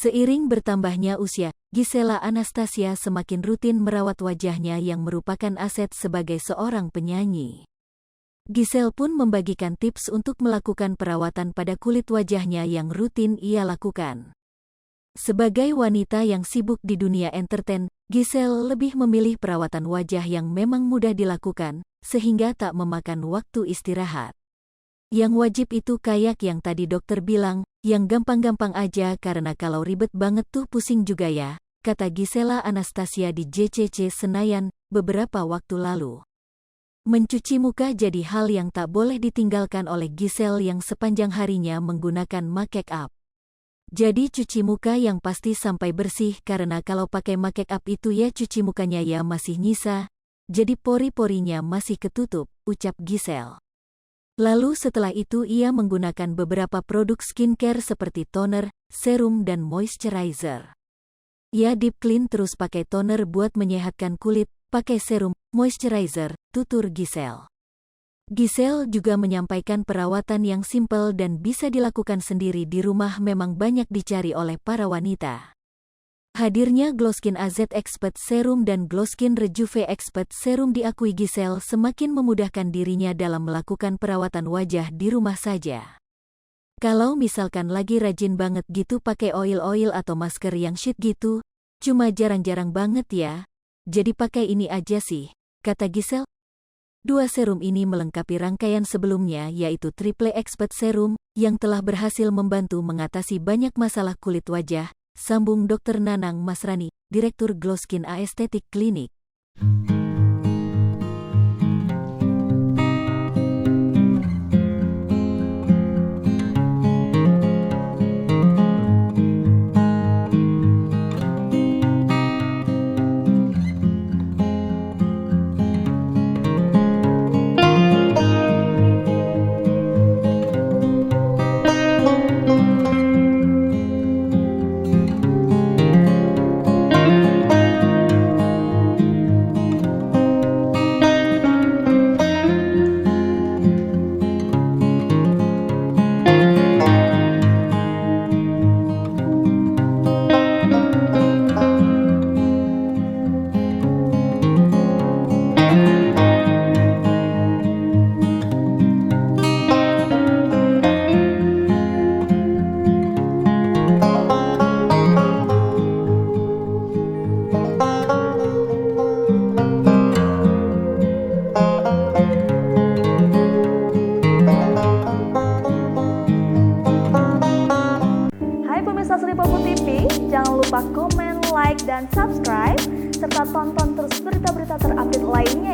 Seiring bertambahnya usia, Gisela Anastasia semakin rutin merawat wajahnya yang merupakan aset sebagai seorang penyanyi. Giselle pun membagikan tips untuk melakukan perawatan pada kulit wajahnya yang rutin ia lakukan. Sebagai wanita yang sibuk di dunia entertain, Giselle lebih memilih perawatan wajah yang memang mudah dilakukan, sehingga tak memakan waktu istirahat. Yang wajib itu kayak yang tadi dokter bilang, yang gampang-gampang aja karena kalau ribet banget tuh pusing juga ya, kata Gisela Anastasia di JCC Senayan beberapa waktu lalu. Mencuci muka jadi hal yang tak boleh ditinggalkan oleh Giselle yang sepanjang harinya menggunakan make up. Jadi cuci muka yang pasti sampai bersih karena kalau pakai make up itu ya cuci mukanya ya masih nyisa, jadi pori-porinya masih ketutup, ucap Giselle. Lalu setelah itu ia menggunakan beberapa produk skincare seperti toner, serum dan moisturizer. Ia deep clean terus pakai toner buat menyehatkan kulit, pakai serum, moisturizer, tutur Giselle. Giselle juga menyampaikan perawatan yang simpel dan bisa dilakukan sendiri di rumah memang banyak dicari oleh para wanita. Hadirnya Glow Skin AZ Expert Serum dan Glow Skin Rejuve Expert Serum diakui Giselle semakin memudahkan dirinya dalam melakukan perawatan wajah di rumah saja. Kalau misalkan lagi rajin banget gitu pakai oil-oil atau masker yang sheet gitu, cuma jarang-jarang banget ya, jadi pakai ini aja sih, kata Giselle. Dua serum ini melengkapi rangkaian sebelumnya yaitu Triple Expert Serum, yang telah berhasil membantu mengatasi banyak masalah kulit wajah, sambung Dr. Nanang Masrani, Direktur Glow Skin Aesthetic Clinic. Hai pemirsa Sri Popo TV, jangan lupa komen, like, dan subscribe, serta tonton terus berita-berita terupdate lainnya